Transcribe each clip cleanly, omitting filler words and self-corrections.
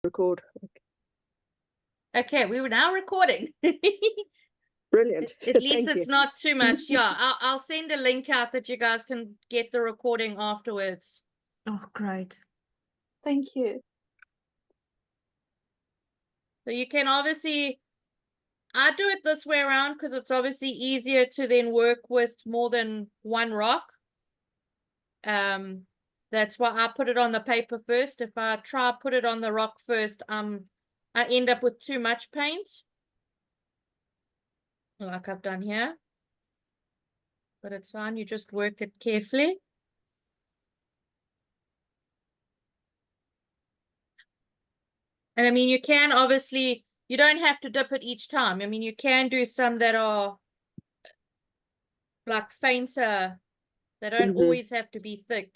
record. Okay, we were now recording. Brilliant. At least Thank it's you. not too much. Yeah, I'll send a link out that you guys can get the recording afterwards. Oh, great. Thank you. So you can obviously, I do it this way around because it's obviously easier to then work with more than one rock. That's why I put it on the paper first. If I try put it on the rock first, I end up with too much paint, like I've done here. But it's fine, you just work it carefully. And I mean, you can obviously, you don't have to dip it each time. I mean, you can do some that are like fainter. They don't always have to be thick.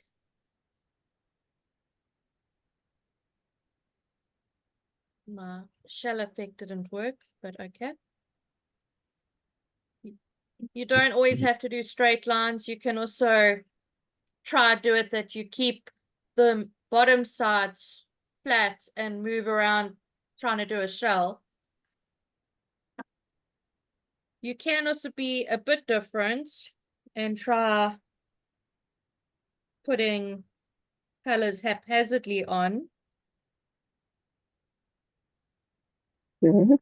My shell effect didn't work, but okay. You don't always have to do straight lines. You can also try do it that you keep the bottom sides flat and move around trying to do a shell. You can also be a bit different and try putting colors haphazardly on. Mhm.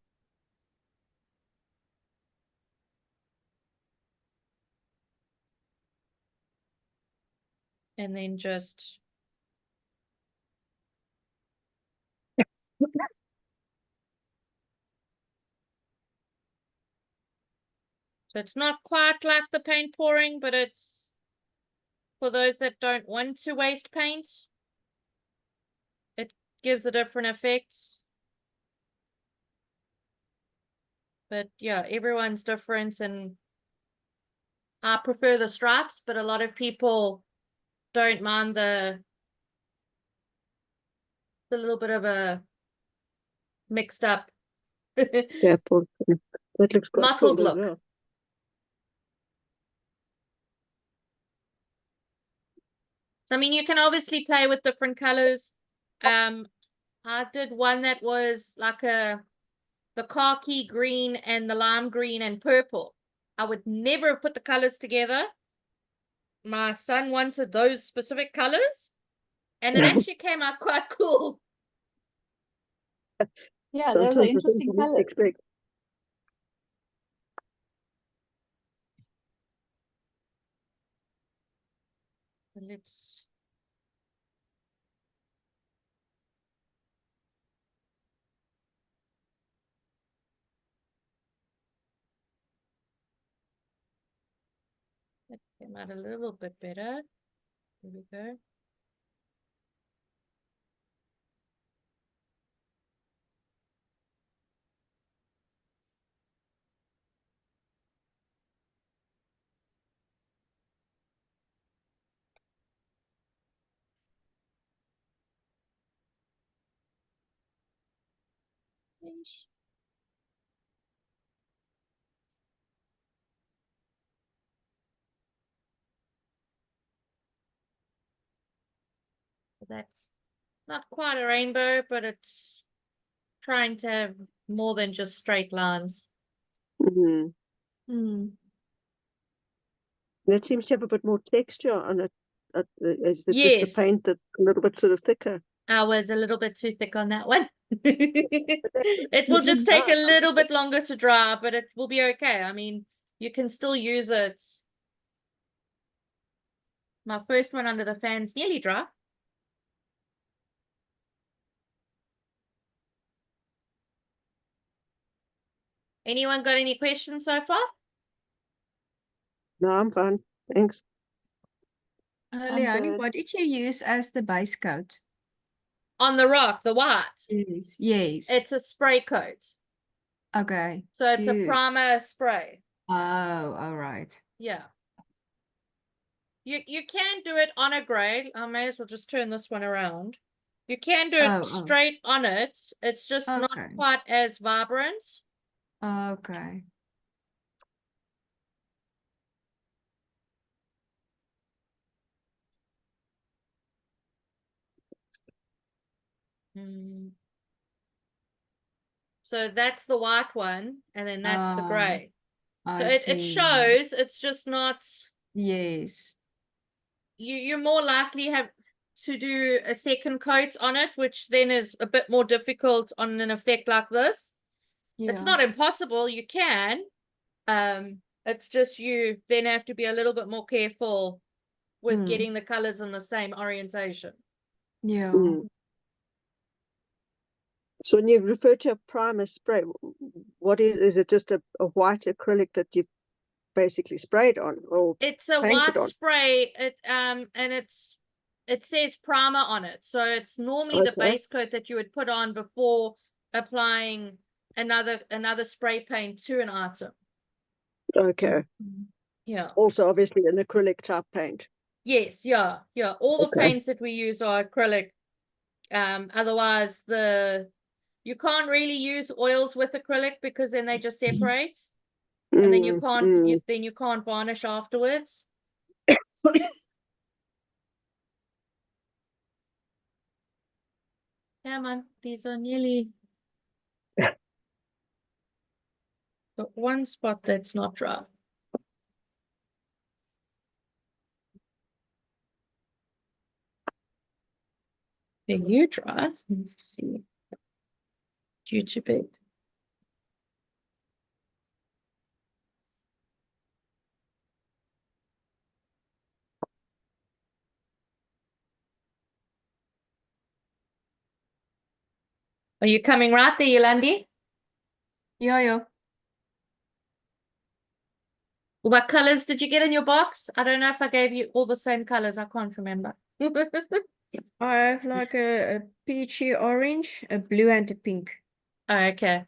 And then just so it's not quite like the paint pouring, but it's for those that don't want to waste paint. It gives a different effect. But yeah, everyone's different, and I prefer the stripes, but a lot of people don't mind the little bit of a mixed up Yeah, that looks quite mottled cool as look. well. So, I mean, you can obviously play with different colors. I did one that was like the khaki green and the lime green and purple. I would never have put the colors together. My son wanted those specific colors, and it actually came out quite cool. Yeah, those are Sometimes I think interesting you need to colors. expect. Let's that came out a little bit better. Here we go. That's not quite a rainbow, but it's trying to have more than just straight lines. Mhm. Mm. That seems to have a bit more texture on it. Is it just the Yes, paint that's a little bit sort of thicker? I was a little bit too thick on that one. But that It will just take a nice. little bit longer to dry, but it will be okay. I mean, you can still use it. My first one under the fan's nearly dry. Anyone got any questions so far? No, I'm fine. Thanks. Leonie, good. what did you use as the base coat? On the rock, the white. Yes. Yes. It's a spray coat. Okay. So it's a primer spray. Oh, all right. Yeah. You can do it on a grey. I may as well just turn this one around. You can do it straight on it. It's just not Okay. quite as vibrant. Okay. Mm. So that's the white one, and then that's the Ah, gray. So I it see. shows, it's just not, Yes. you're more likely have to do a second coat on it, which then is a bit more difficult on an effect like this. It's Yeah. not impossible, you can. It's just you then have to be a little bit more careful with Mm. getting the colors in the same orientation. Yeah. Mm. So when you refer to a primer spray, what is it just a white acrylic that you've basically sprayed on or It's a painted white on? spray, and it says primer on it. So it's normally the Okay. base coat that you would put on before applying another spray paint to an item. Okay. Yeah. Also, obviously, an acrylic type paint. Yes, yeah, yeah. All the Okay. paints that we use are acrylic. Otherwise you can't really use oils with acrylic because then they just separate. And then you Mm, can't mm. then you can't varnish afterwards. Yeah, man, these are nearly got one spot that's not dry. Are you dry? Let's see. Due to big. Are you coming right there, Yolandi? Yeah, yeah. What colors did you get in your box? I don't know if I gave you all the same colors. I can't remember. I have like a peachy orange, a blue, and a pink. Oh, okay.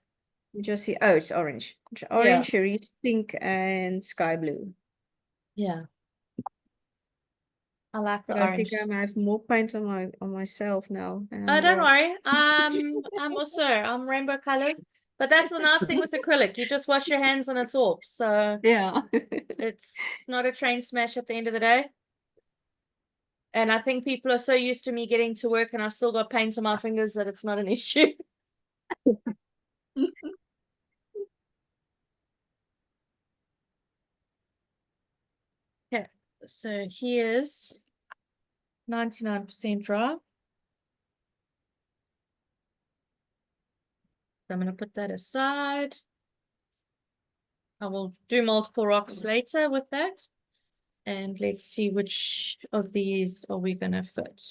You just see, oh, it's orange. It's orange, cerise pink, and sky blue. Yeah. I like the But I orange. think I have more paint on myself now. Oh, don't worry. I'm rainbow colors. But that's the nice thing with acrylic. You just wash your hands and it's off. So Yeah. it's not a train smash at the end of the day. And I think people are so used to me getting to work and I've still got paint on my fingers that it's not an issue. Okay, so here's 99% dry. I'm going to put that aside. I will do multiple rocks later with that. And let's see which of these are we going to fit.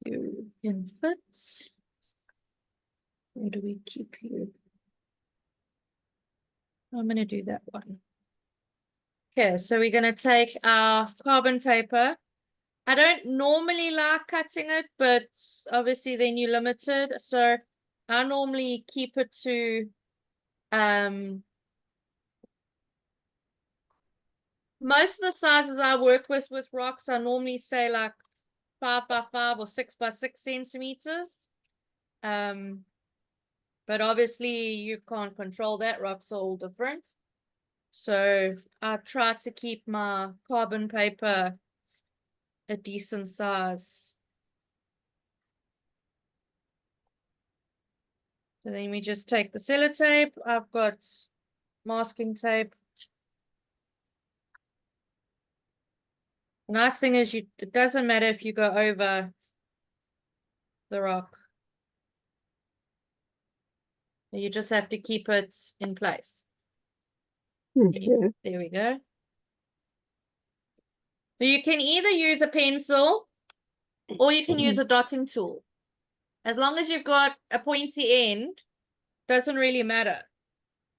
You can fit. Where do we keep you? I'm going to do that one. Okay, so we're going to take our carbon paper. I don't normally like cutting it, but obviously then you're limited. So I normally keep it to most of the sizes I work with rocks, I normally say like 5 by 5 or 6 by 6 centimeters. But obviously you can't control that. Rocks are all different. So I try to keep my carbon paper a decent size. So then we just take the sellotape. I've got masking tape. The nice thing is it doesn't matter if you go over the rock. You just have to keep it in place. Okay. There we go. So you can either use a pencil or you can use a dotting tool. As long as you've got a pointy end, doesn't really matter.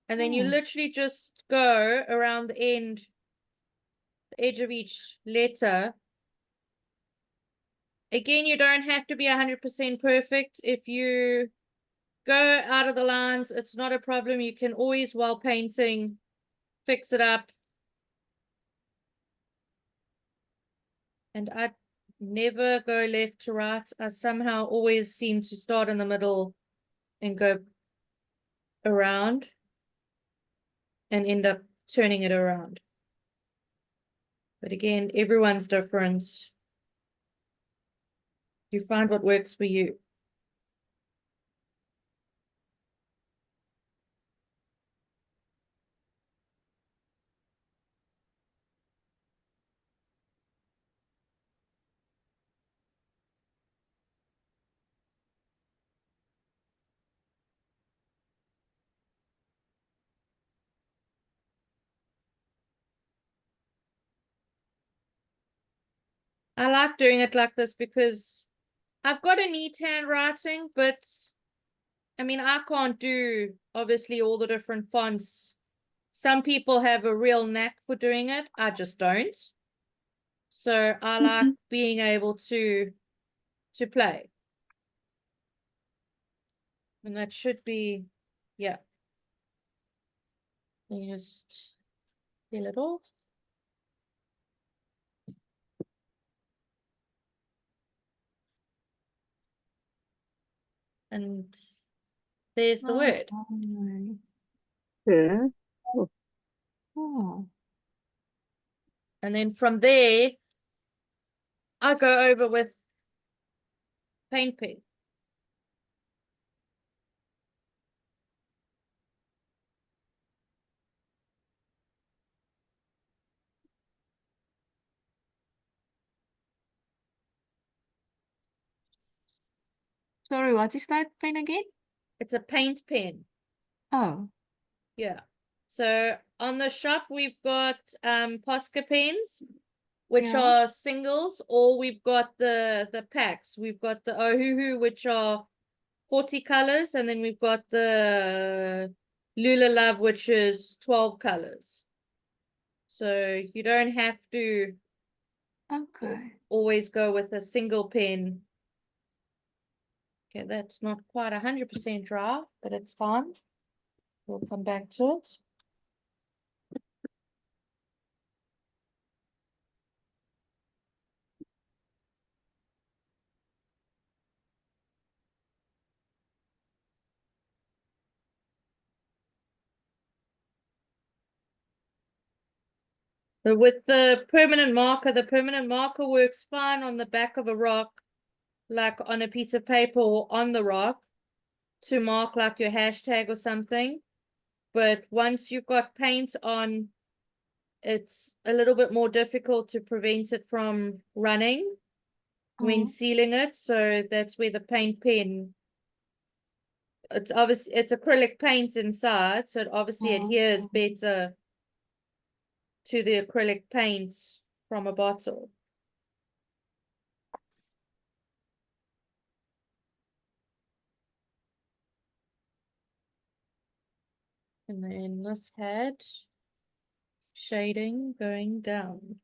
And then you literally just go around the end, the edge of each letter. Again, you don't have to be 100% perfect. If you go out of the lines, it's not a problem. You can always, while painting, fix it up. And I never go left to right. I somehow always seem to start in the middle and go around and end up turning it around. But again, everyone's different. You find what works for you. I like doing it like this because I've got a neat handwriting, but I mean, I can't do obviously all the different fonts. Some people have a real knack for doing it. I just don't. So I like being able to play. And that should be, yeah. You just peel it off. And there's the word. Oh, Yeah. oh. And then from there, I go over with paint pen. Sorry, what is that pen again? It's a paint pen. Oh, Yeah. So on the shop, we've got Posca pens, which Yeah. are singles, or we've got the packs. We've got the Ohuhu, which are 40 colors, and then we've got the Lula Love, which is 12 colors. So you don't have to okay. always go with a single pen. Okay, that's not quite 100% dry, but it's fine. We'll come back to it. But with the permanent marker works fine on the back of a rock, like on a piece of paper or on the rock, to mark like your hashtag or something. But once you've got paint on, it's a little bit more difficult to prevent it from running when Oh. sealing it. So that's where the paint pen, it's obviously, it's acrylic paint inside, so it obviously adheres better to the acrylic paint from a bottle. And then this had shading going down.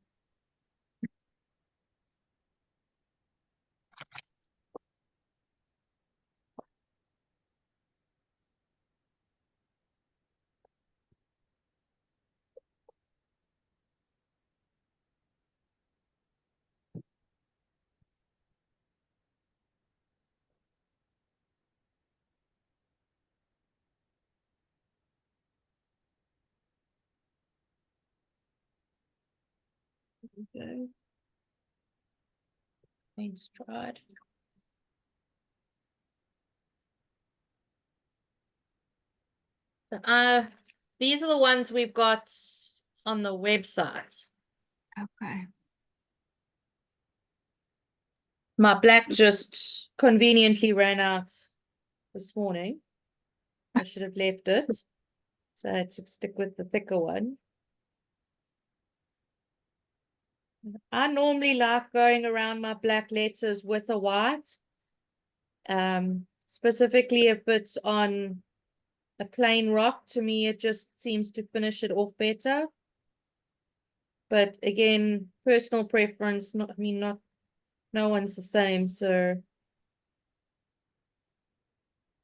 Okay. Paint's dried. These are the ones we've got on the website. Okay. My black just conveniently ran out this morning. I should have left it. So I had to stick with the thicker one. I normally like going around my black letters with a white. Specifically if it's on a plain rock, to me it just seems to finish it off better. But again, personal preference, not, I mean, not, no one's the same, so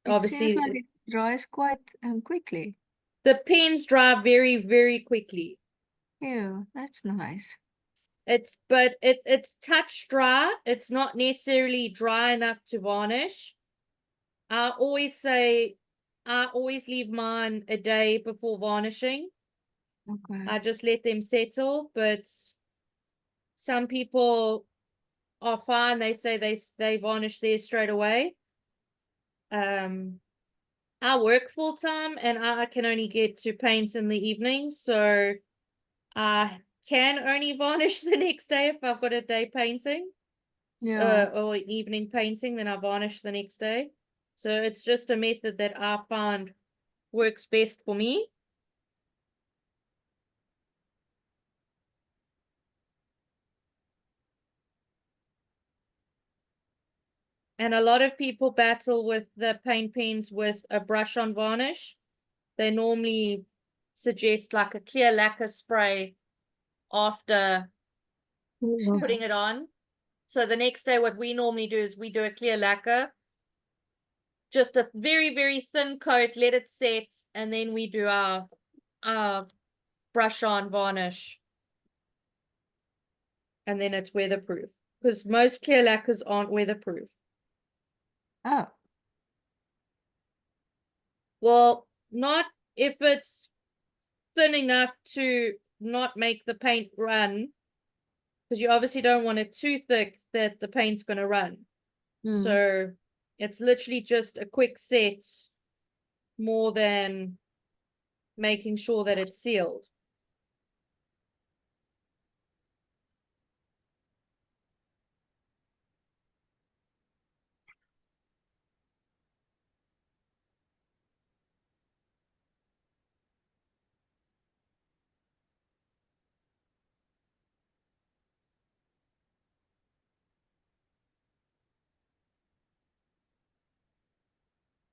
It obviously seems like it dries quite quickly. the pens dry very, very quickly. Yeah, that's nice. But it's touch dry. It's not necessarily dry enough to varnish. I always say I always leave mine a day before varnishing. Okay. I just let them settle, but some people are fine. They say they varnish theirs straight away. I work full time and I can only get to paint in the evening, so I can only varnish the next day if I've got a day painting. Yeah. Or evening painting, then I varnish the next day. So it's just a method that I find works best for me. And a lot of people battle with the paint pens with a brush on varnish. They normally suggest like a clear lacquer spray after Oh, putting it on. So the next day, what we normally do is we do a clear lacquer, just a very, very thin coat, let it set, and then we do our brush on varnish. And then it's weatherproof, because most clear lacquers aren't weatherproof. Oh, Well, not if it's thin enough to not make the paint run, because you obviously don't want it too thick that the paint's going to run. mm. So it's literally just a quick set more than making sure that it's sealed.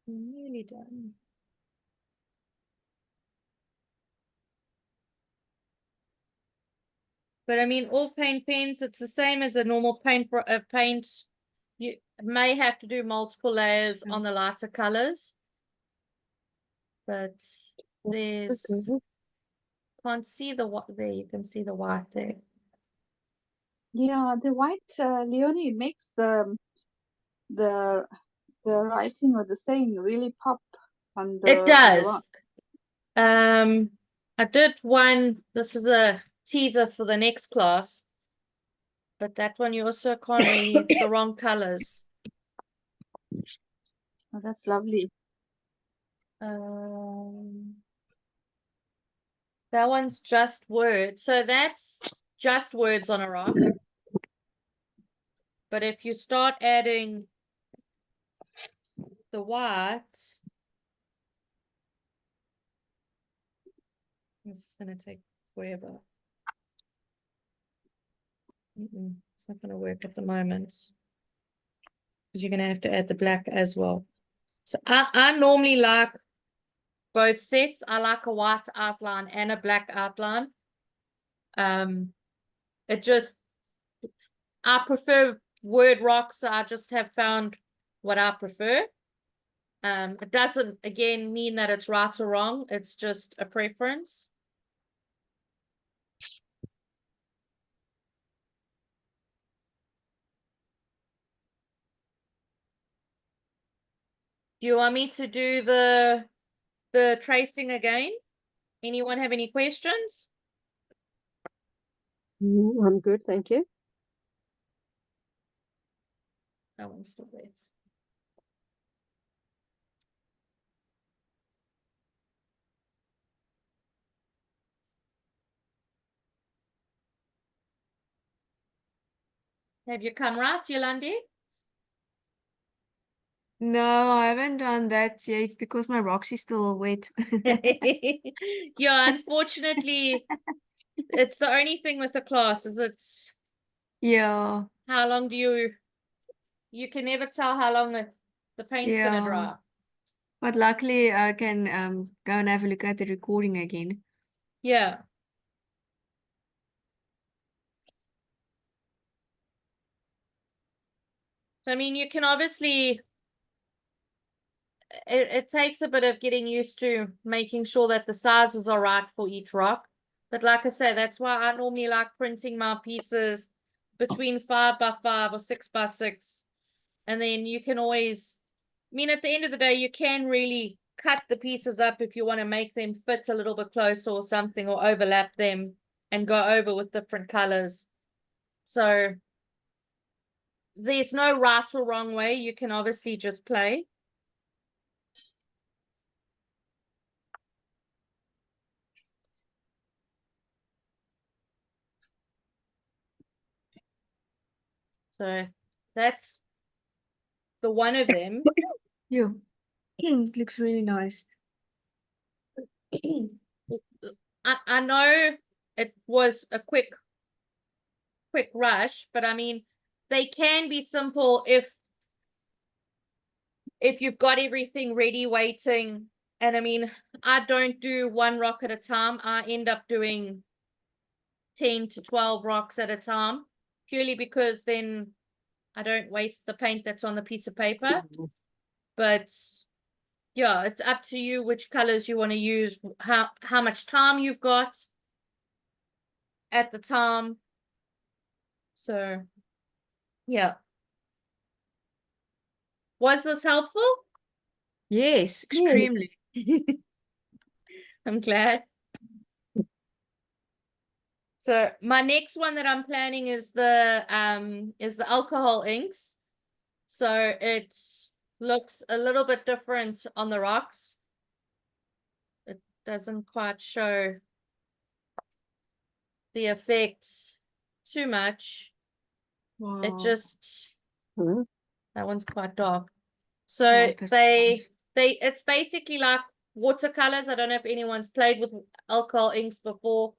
Nearly done. But I mean, all paint pens, it's the same as a normal paint. Paint, you may have to do multiple layers on the lighter colors. But there's, okay. can't see the what there. You can see the white there. Yeah, the white, Leonie, makes the writing or the saying really pop on the It does. rock. I did one. This is a teaser for the next class. But that one you also can't really, it's the wrong colors. Oh, that's lovely. That one's just words. So that's just words on a rock. But if you start adding the white, it's going to take forever. It's not going to work at the moment. Because you're going to have to add the black as well. So I normally like both sets. I like a white outline and a black outline. It just, I prefer word rocks, so I just have found what I prefer. It doesn't again mean that it's right or wrong, it's just a preference. Do you want me to do the tracing again? Anyone have any questions? I'm good, thank you. That one's still wet. Have you come right, Yolandi? No, I haven't done that yet because my rocks is still wet. Yeah, unfortunately, it's the only thing with the class is it's Yeah, how long do you can never tell how long the paint's gonna yeah. dry. But luckily I can go and have a look at the recording again. Yeah. So I mean, you can obviously it takes a bit of getting used to making sure that the sizes are right for each rock. But like I say, that's why I normally like printing my pieces between 5 by 5 or 6 by 6. And then you can always, I mean, at the end of the day, you can really cut the pieces up if you want to make them fit a little bit closer or something, or overlap them and go over with different colors. So there's no right or wrong way. You can obviously just play. So that's the one of them. Yeah. It looks really nice. I know it was a quick rush, but I mean, they can be simple if if you've got everything ready waiting, and I mean, I don't do one rock at a time. I end up doing 10 to 12 rocks at a time, purely because then I don't waste the paint that's on the piece of paper. But yeah, it's up to you which colors you want to use, how much time you've got at the time. So yeah. Was this helpful? Yes, Yes. extremely. I'm glad. So my next one that I'm planning is the alcohol inks. So it looks a little bit different on the rocks. It doesn't quite show the effects too much. It Wow. just Mhm. that one's quite dark. So Oh, that's nice. it's basically like watercolors. I don't know if anyone's played with alcohol inks before.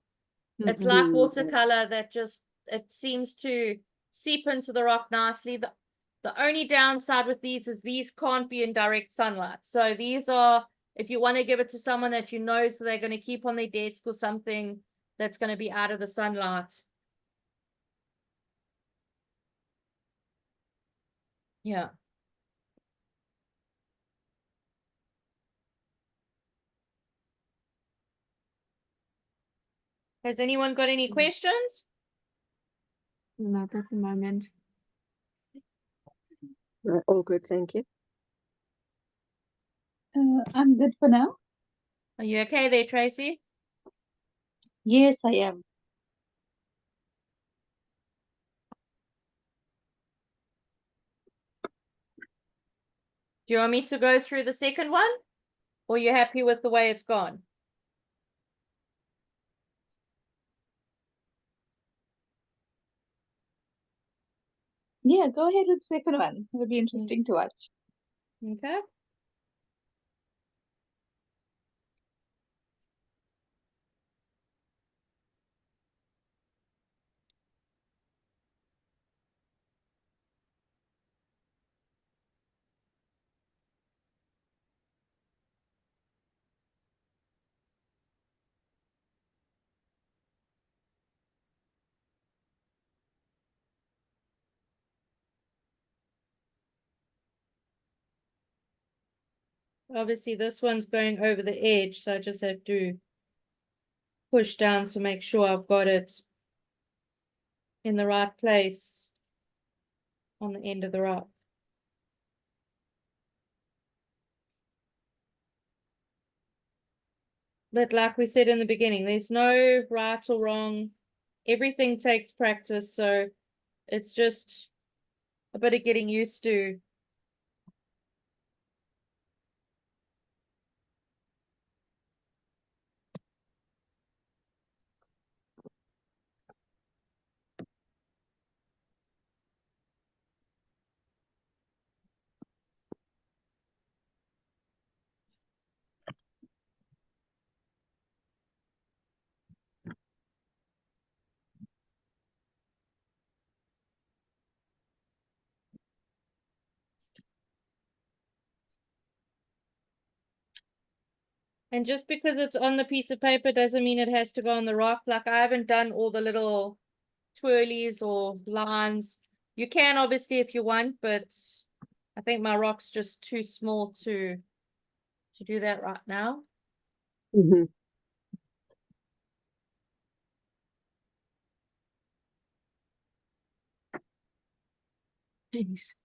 It's Mm-mm. like watercolor that just it seems to seep into the rock nicely. The only downside with these is these can't be in direct sunlight. So these are if you want to give it to someone that you know so they're going to keep on their desk or something that's going to be out of the sunlight. Yeah. Has anyone got any questions? Not at the moment. All good, thank you. I'm good for now. Are you okay there, Tracy? Yes, I am. Do you want me to go through the second one? Or you happy with the way it's gone? Yeah, go ahead with the second one. It would be interesting to watch. Okay. Obviously, this one's going over the edge, so I just have to push down to make sure I've got it in the right place on the end of the rock. But like we said in the beginning, there's no right or wrong. Everything takes practice, so it's just a bit of getting used to. And just because it's on the piece of paper doesn't mean it has to go on the rock. Like I haven't done all the little twirlies or lines. You can obviously if you want, but I think my rock's just too small to do that right now. Mhm. Thanks.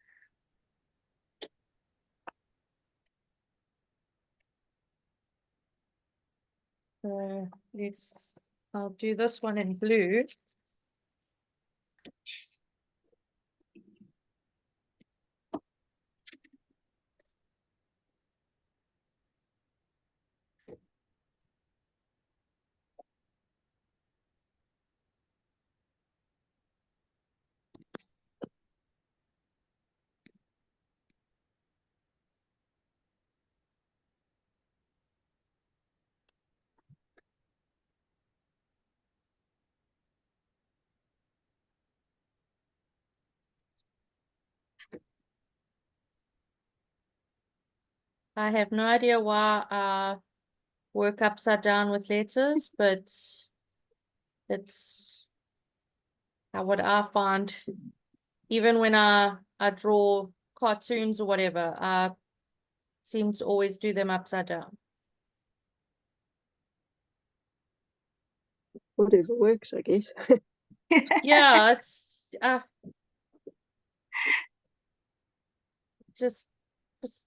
So I'll do this one in blue. I have no idea why I work upside down with letters, but it's what I find. Even when I draw cartoons or whatever, I seem to always do them upside down. Whatever works, I guess. Yeah, it's just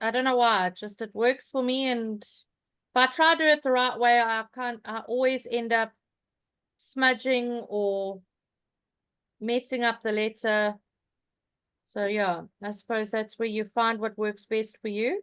I don't know why. Just it works for me, and if I try to do it the right way, I always end up smudging or messing up the letter. So yeah, I suppose that's where you find what works best for you.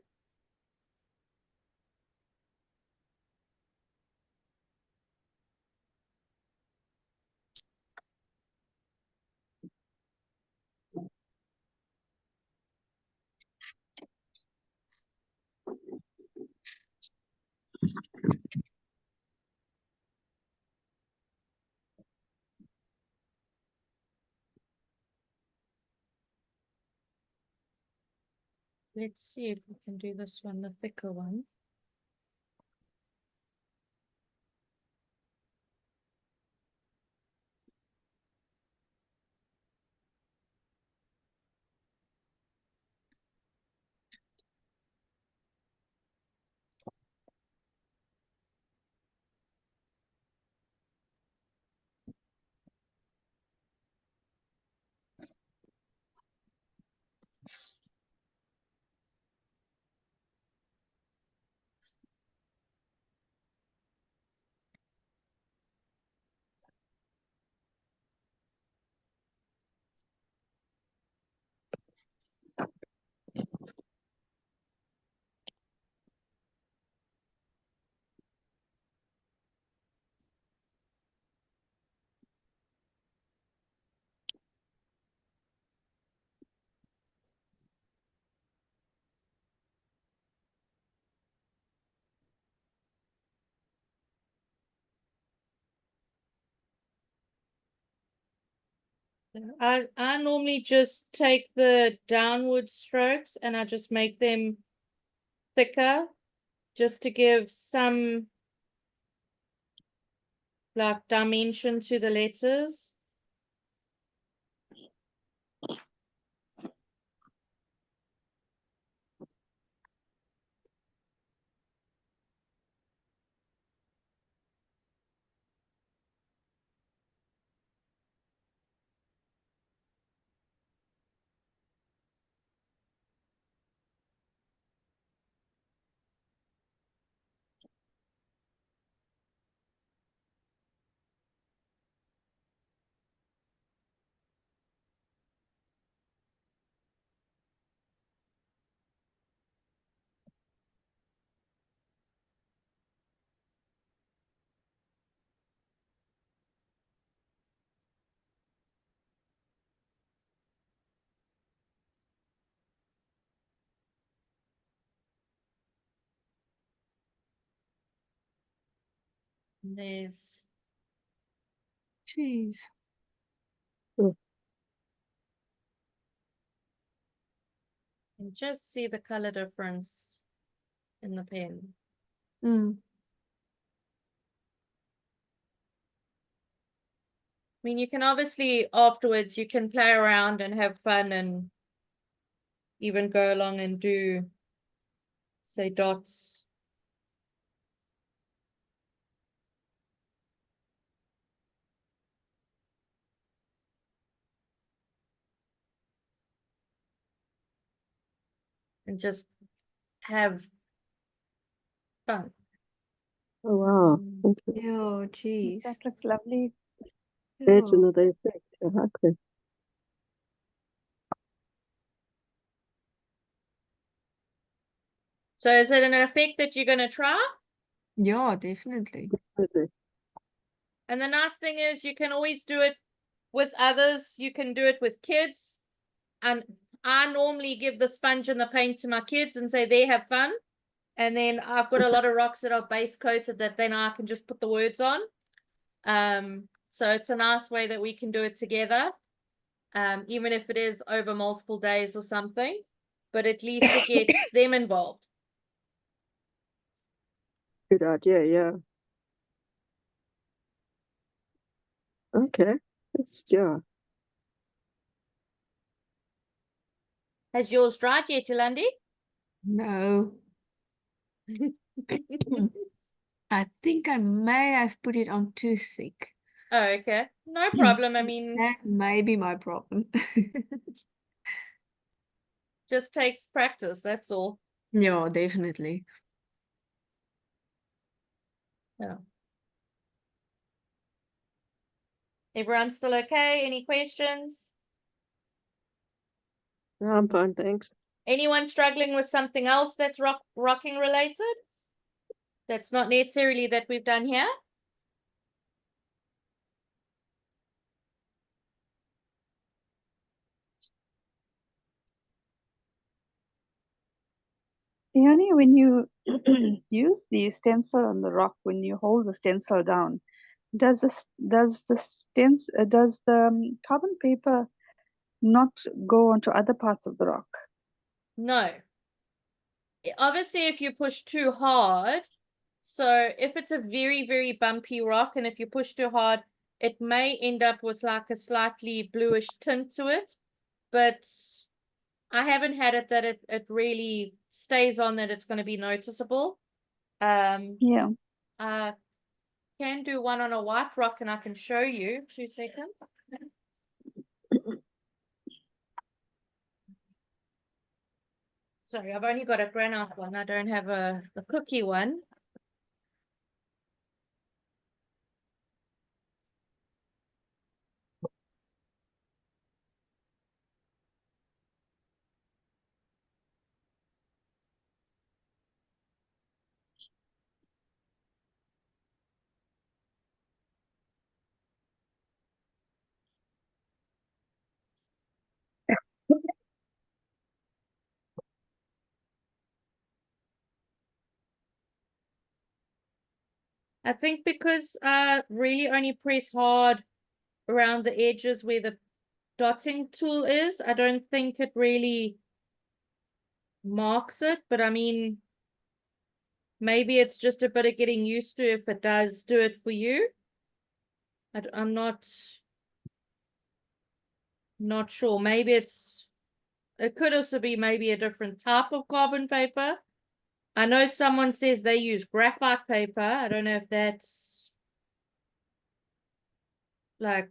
Let's see if we can do this one, the thicker one. I normally just take the downward strokes and I just make them thicker, just to give some like dimension to the letters. There's Jeez. and just see the color difference in the pen. Mm. I mean, you can obviously afterwards you can play around and have fun and even go along and do, say, dots. And just have fun. Oh wow. Mm. Thank you. Yeah, jeez. That looks lovely. That's Yeah. another effect. I like that. So is it an effect that you're gonna try? Yeah, definitely. Okay. And the nice thing is you can always do it with others. You can do it with kids. And I normally give the sponge and the paint to my kids and say they have fun. And then I've got a lot of rocks that are base coated that then I can just put the words on. So it's a nice way that we can do it together. Even if it is over multiple days or something. But at least it gets them involved. Good idea, yeah. Okay. Yeah. Has yours dried yet, Yolandi? No. I think I may have put it on too thick. Oh, okay. No problem. I mean, That may be my problem. just takes practice, that's all. Yeah, definitely. Yeah. Everyone's still okay? Any questions? No, I'm fine, thanks. Anyone struggling with something else that's rocking related? That's not necessarily that we've done here? Leonie, when you use the stencil on the rock, when you hold the stencil down, does the carbon paper not go onto other parts of the rock? No. Obviously, if you push too hard, so if it's a very, very bumpy rock, and if you push too hard, it may end up with like a slightly bluish tint to it. But I haven't had it that it really stays on, that it's going to be noticeable. Yeah. I can do one on a white rock and I can show you. 2 seconds. Sorry, I've only got a granite one. I don't have a cookie one. I think because I really only press hard around the edges where the dotting tool is, I don't think it really marks it, but I mean, maybe it's just a bit of getting used to if it does do it for you. I'm not sure. Maybe it could also be maybe a different type of carbon paper. I know someone says they use graphite paper. I don't know if that's like,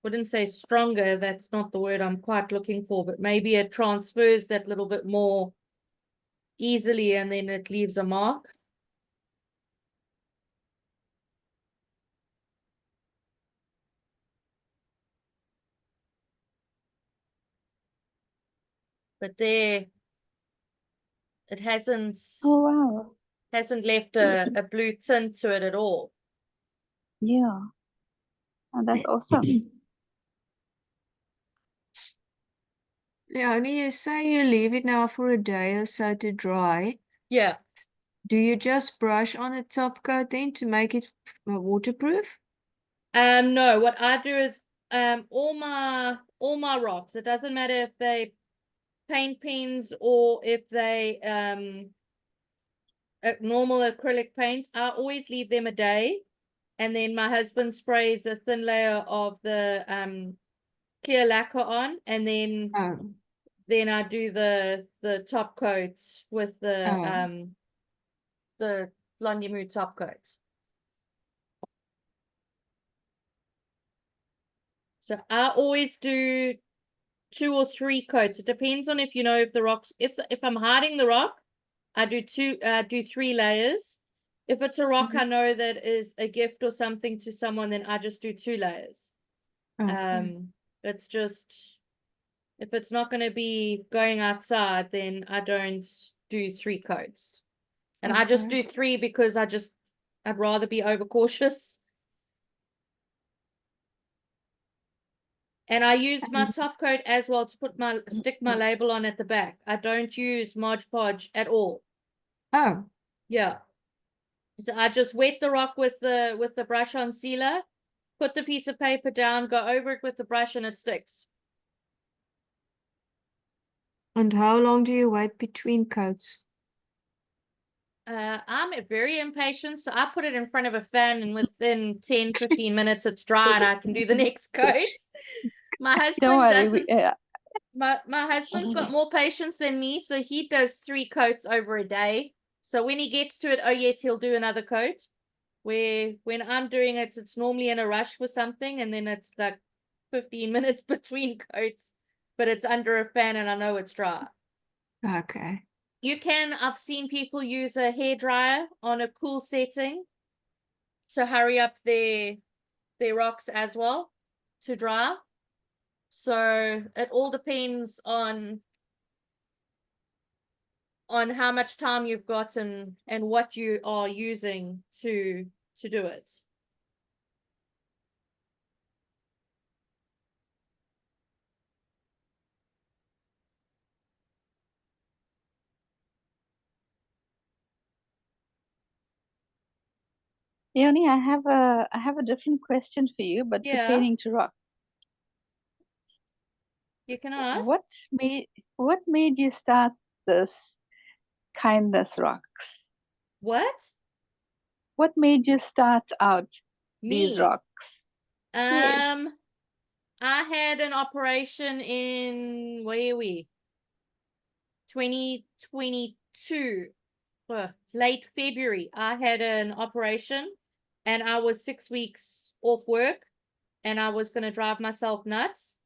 wouldn't say stronger. That's not the word I'm quite looking for, but maybe it transfers that little bit more easily and then it leaves a mark. But there, it hasn't Oh wow. left a blue tint to it at all. Yeah. Oh, that's awesome. Leonie, you say you leave it now for a day or so to dry. Yeah. Do you just brush on a top coat then to make it waterproof? No, what I do is all my rocks, it doesn't matter if they paint pens or if they normal acrylic paints, I always leave them a day, and then my husband sprays a thin layer of the clear lacquer on, and then Oh, I do the top coats with the Blondie Mood top coats. So I always do 2 or 3 coats. It depends on if if the rocks, if I'm hiding the rock, I do 3 layers. If it's a rock I know that is a gift or something to someone, then I just do 2 layers. okay. It's just, if it's not going to be going outside, then I don't do 3 coats. And I just Okay. do 3 because I'd rather be overcautious. And I use my top coat as well to stick my label on at the back. I don't use Mod Podge at all. Oh, Yeah. So I just wet the rock with the brush on sealer, put the piece of paper down, go over it with the brush, and it sticks. and how long do you wait between coats? I'm very impatient, so I put it in front of a fan, and within 10, 15 minutes it's dry and I can do the next coat. My Don't husband worry, doesn't. My husband's got more patience than me, so he does 3 coats over a day. So when he gets to it, oh yes, he'll do another coat. Where when I'm doing it, it's normally in a rush for something, and then it's like 15 minutes between coats, but it's under a fan and I know it's dry. Okay. I've seen people use a hairdryer on a cool setting to hurry up their rocks as well to dry. So it all depends on how much time you've got and what you are using to do it. Leonie, I have a different question for you, but Yeah. pertaining to rock. You can ask. What made you start this kindness rocks? What? What made you start out these Me. rocks? I had an operation in, where are we? 2022. Late February. I had an operation and I was 6 weeks off work and I was going to drive myself nuts.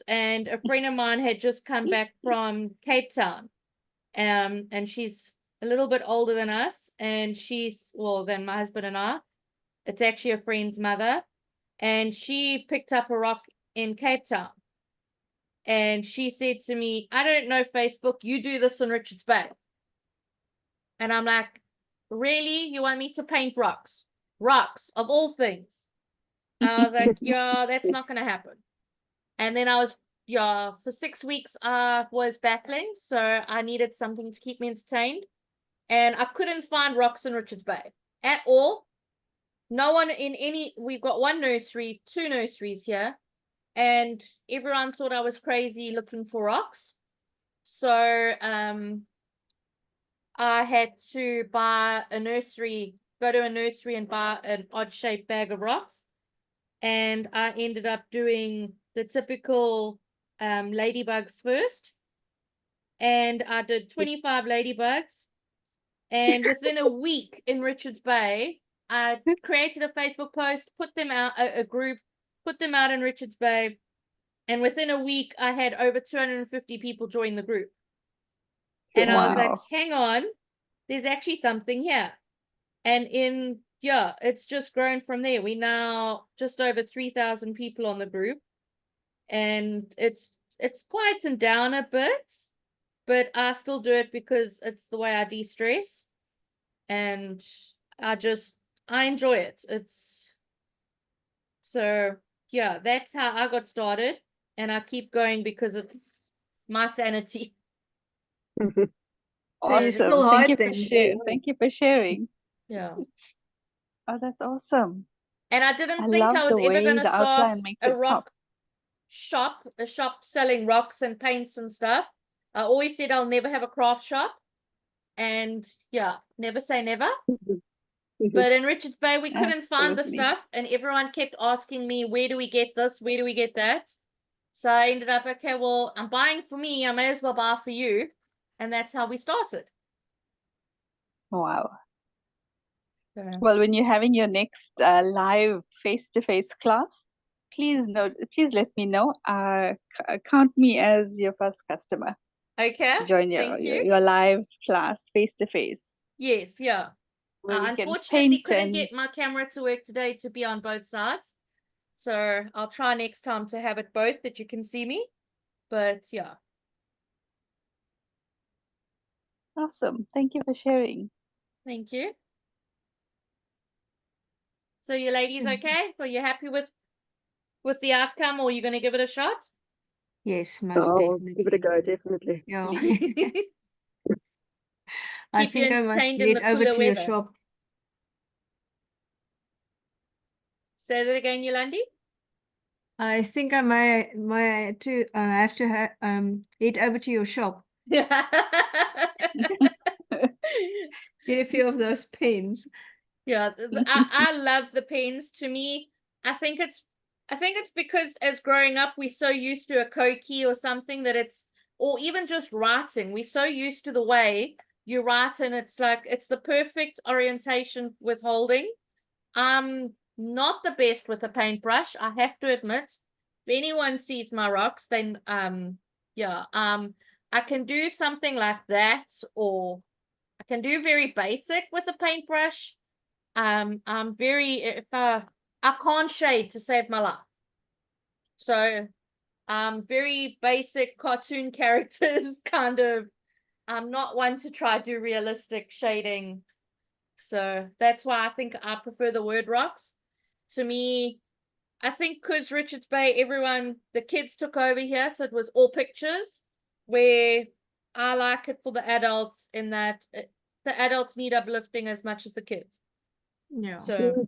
And a friend of mine had just come back from Cape Town. And she's a little bit older than us, and than my husband and I. It's actually a friend's mother, and she picked up a rock in Cape Town. And she said to me, I don't know Facebook, you do this in Richards Bay. And I'm like, really? You want me to paint rocks? Rocks, of all things. I was like, yeah, that's not going to happen. And then for 6 weeks, I was battling. So I needed something to keep me entertained. And I couldn't find rocks in Richards Bay at all. No one we've got 1 nursery, 2 nurseries here. And everyone thought I was crazy looking for rocks. So I had to go to a nursery and buy an odd shaped bag of rocks. And I ended up doing the typical ladybugs first. And I did 25 ladybugs. And within a week in Richards Bay, I created a Facebook post, put them out, a group, put them out in Richards Bay. And within a week, I had over 250 people join the group. And I was like, Wow. hang on, there's actually something here. And it's just grown from there. We now just over 3,000 people on the group. And it's quietened down a bit, but I still do it because it's the way I de-stress. And I enjoy it. That's how I got started. And I keep going because it's my sanity. So you're Awesome. still Thank hard you for then. Thank you for sharing. Yeah. Oh, that's awesome. And I didn't I think love I was the ever way going to the start outline makes a it pop. shop selling rocks and paints and stuff. I always said I'll never have a craft shop. And yeah, never say never. But in Richards Bay, we couldn't find the Absolutely. stuff, and everyone kept asking me, where do we get this? Where do we get that? So I ended up, okay, well, I'm buying for me. I may as well buy for you. And that's how we started. Wow. So, Well, when you're having your next live face-to-face class, please let me know. Count me as your first customer okay. to join Thank you. your live class face-to-face. Yes, yeah. Where we can Unfortunately, paint couldn't and get my camera to work today to be on both sides. So I'll try next time to have it both that you can see me. But yeah. awesome. Thank you for sharing. Thank you. So you ladies okay? So you happy with the outcome, or you going to give it a shot? Yes, most Oh, give it a definitely. go, definitely. Yeah. Keep I you think I must entertained in head the over cooler to your weather. shop. Say that again, Yolandi. I think I have to head over to your shop. Get a few of those pens. Yeah, I love the pens. To me, I think it's because as growing up we're so used to a Koki or something that it's, or even just writing, we're so used to the way you write, and it's like it's the perfect orientation with holding. I'm not the best with a paintbrush, I have to admit. If anyone sees my rocks, then yeah, I can do something like that, or I can do very basic with a paintbrush. I'm very, if I can't shade to save my life. So very basic cartoon characters kind of. I'm not one to try do realistic shading. So that's why I think I prefer the word rocks. To me, I think because Richards Bay, the kids took over here, so it was all pictures, where I like it for the adults in that the adults need uplifting as much as the kids. Yeah. So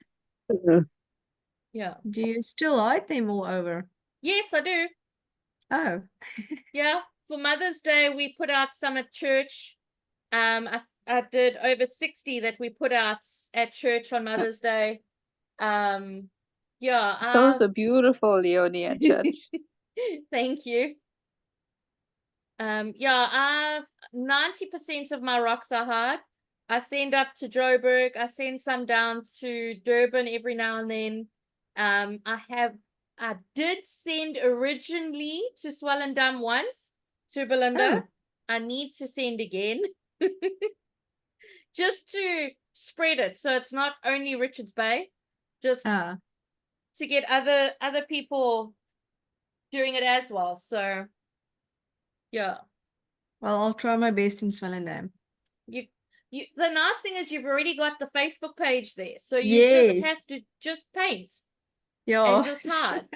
Yeah. yeah. Do you still hide them all over? Yes, I do. Oh, Yeah. For Mother's Day, we put out some at church. I did over 60 that we put out at church on Mother's Day. Yeah. Those are beautiful, Leonie, at church. Thank you. Yeah, 90% of my rocks are hard. I send up to Joburg. I send some down to Durban every now and then. I did send originally to Swellendam once, to Belinda. Oh. I need to send again. Just to spread it, so it's not only Richards Bay, just Ah, to get other people doing it as well. So yeah. well, I'll try my best in Swellendam. You the nice thing is you've already got the Facebook page there, so you just have Yes. to just paint Yeah. and just hide.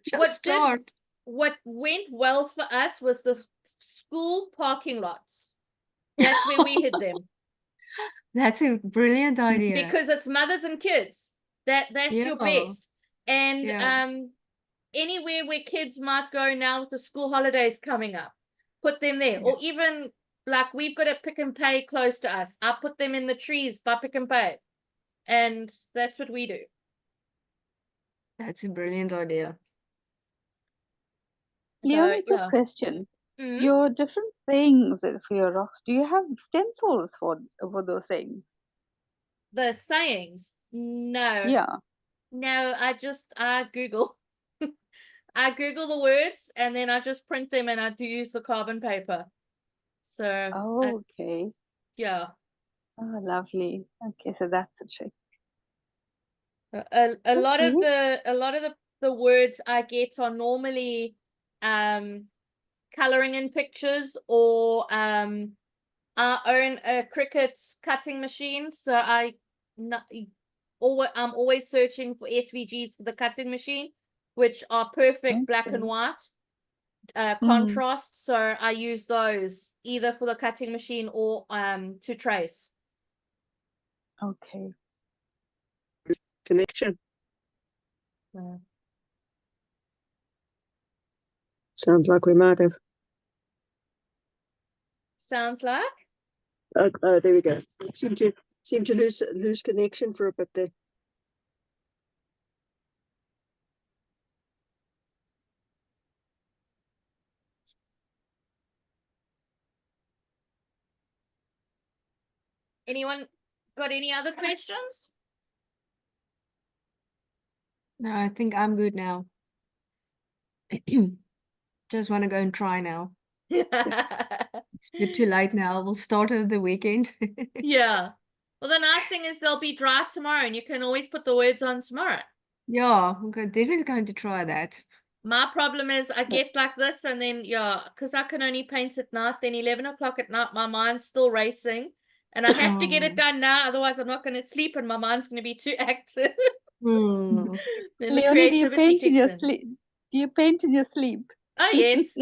Just What start. What went well for us was the school parking lots. That's where we hid them, That's a brilliant idea. because it's mothers and kids. That's your Yeah. best. And Yeah. anywhere where kids might go now with the school holidays coming up, put them there. Yeah. Or even like we've got a Pick n Pay close to us, I put them in the trees by Pick n Pay, and that's what we do. That's a brilliant idea. Leonie, So quick question. Mhm. Your different sayings for your rocks, do you have stencils for those sayings? The sayings, no, Yeah. no, I Google. I Google the words and then I just print them, and I do use the carbon paper. So Oh, okay. yeah. Oh, lovely. Okay, so that's a trick. A lot of Okay. the words I get are normally coloring in pictures, or I own a Cricut cutting machine, so I'm always searching for SVGs for the cutting machine, which are perfect black and Okay. white Mm. contrast. So I use those either for the cutting machine or to trace. Okay. Connection. Yeah. Sounds like we might have. Sounds like. Oh, there we go. Seem to lose connection for a bit there. Anyone got any other questions? No, I think I'm good now. Just want to go and try now. It's a bit too late now. We'll start over the weekend. Yeah. Well, the nice thing is they'll be dry tomorrow, and you can always put the words on tomorrow. Yeah, I'm definitely going to try that. My problem is I get like this, and then yeah, because I can only paint at night. Then 11 o'clock at night, my mind's still racing, and I have to get it Oh. done now. Otherwise, I'm not going to sleep, and my mind's going to be too active. Hmm. Then the Leonie, do you creativity paint in kicks your in. sleep? Do you paint in your sleep? Oh yes,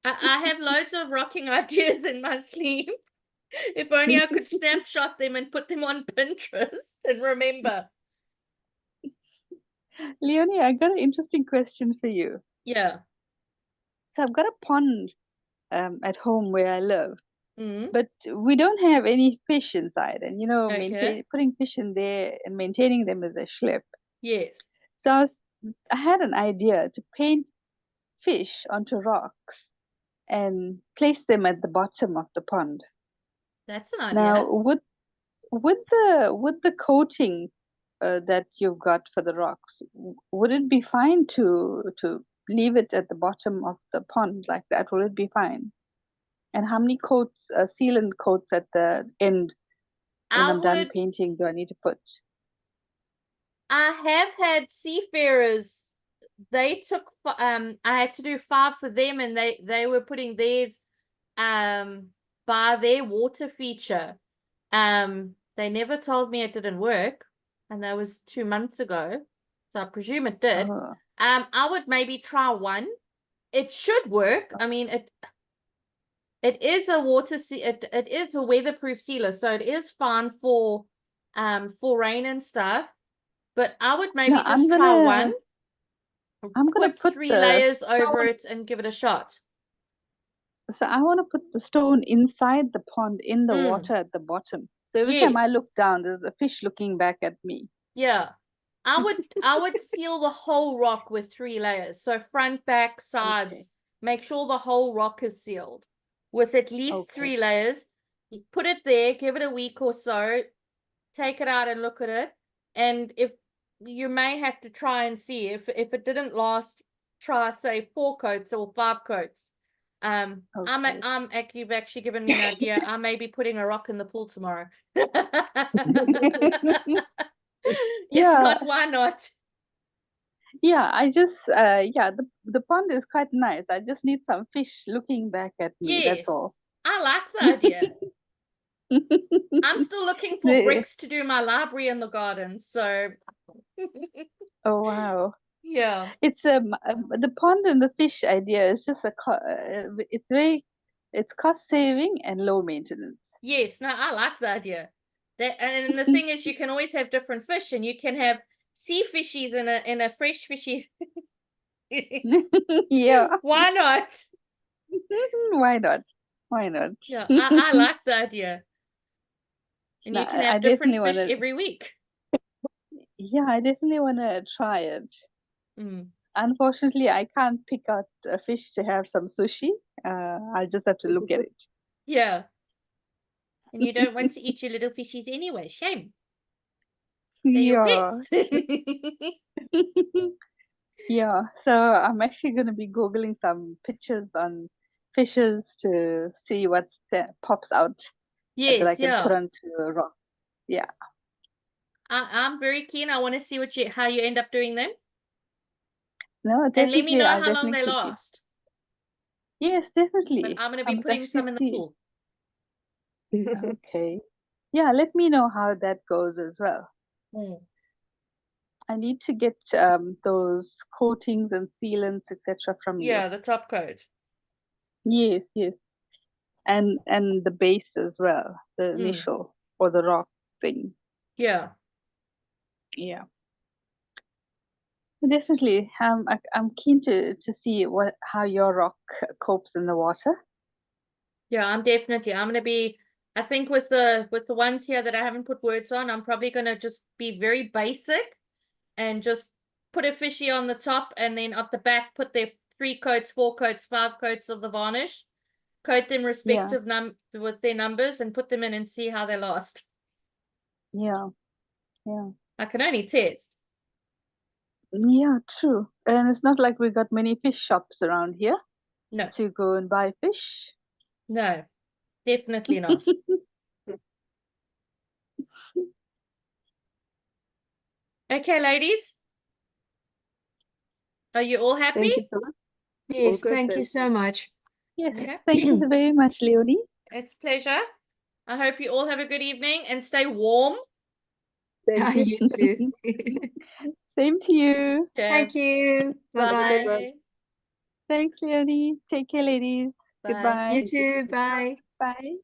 I have loads of rocking ideas in my sleep. If only I could snapshot them and put them on Pinterest and remember. Leonie, I got an interesting question for you. Yeah. So I've got a pond at home where I live, Mm, but we don't have any fish inside, and okay. putting fish in there and maintaining them is a schlep. Yes. So I had an idea to paint fish onto rocks and place them at the bottom of the pond. That's an Now, idea. would the coating that you've got for the rocks, would it be fine to leave it at the bottom of the pond like that? Will it be fine? And how many coats, sealant coats at the end when I I'm done would, painting do I need to put? I have had seafarers, they took, I had to do 5 for them, and they were putting theirs, by their water feature. They never told me it didn't work, and that was 2 months ago, so I presume it did. Oh, I would maybe try one. It should work. I mean, it is a it is a weatherproof sealer, so it is fine for rain and stuff. But I would maybe no, just try one, I'm gonna put put 3 the layers over stone. it and give it a shot. So I want to put the stone inside the pond in the Mm. water at the bottom. So every time I Yes. look down, there's a fish looking back at me. Yeah. I would seal the whole rock with 3 layers. So front, back, sides. Okay. Make sure the whole rock is sealed with at least 3 Okay. layers. You put it there, give it a week or so, take it out and look at it. And if you may have to try and see if it didn't last, try say 4 coats or 5 coats. Okay. You've actually given me an idea. I may be putting a rock in the pool tomorrow. If Yeah. not, why not? Yeah, I just the pond is quite nice. I just need some fish looking back at me. That's Yes, all. I like the idea. I'm still looking for The- bricks to do my library in the garden. So, Oh wow. yeah. It's the pond and the fish idea is just it's cost saving and low maintenance. Yes, no, I like the idea. And the thing is, you can always have different fish, and you can have sea fishies in a fresh fishy. Yeah. Why not? Why not? Why not? Yeah, I like the idea. And No, you can I have different definitely fish wanna every week. yeah, I definitely wanna try it. Mm. Unfortunately, I can't pick out a fish to have some sushi. I'll just have to look at it. Yeah. And you don't want to eat your little fishies anyway. Shame. They're your Yeah. pets. Yeah, so I'm actually going to be Googling some pictures on fishes to see what pops out that I Yes, can put yeah. onto a rock. Yeah. I'm very keen. I want to see how you end up doing them. No, And let me definitely. know I'll how long definitely they keep you. last. Yes, But definitely. I'm going to I be must putting actually some in the see. pool. Okay. Yeah, let me know how that goes as well. Mm. I need to get those coatings and sealants, etc. from you. Yeah, the top coat. Yes, yes. And the base as well, the initial or the rock thing. Yeah. Yeah. Definitely. I'm keen to see how your rock copes in the water. Yeah, I'm gonna be, I think with the ones here that I haven't put words on, I'm probably gonna just be very basic and just put a fishy on the top, and then at the back put their 3 coats, 4 coats, 5 coats of the varnish. Coat them respective with their numbers and put them in and see how they last. Yeah. Yeah. I can only test. Yeah, true. And it's not like we got many fish shops around here No, to go and buy fish. no, definitely not. Okay, ladies. Are you all happy? Thank you so much. Yes, good thank you then. so much. Yes. Okay. Thank you very much, Leonie. It's a pleasure. I hope you all have a good evening and stay warm. Thank you. You too. Same to you. Okay. Thank you. Bye-bye. Bye. Thanks, Leonie. Take care, ladies. Bye. Goodbye. You too. Bye. Bye.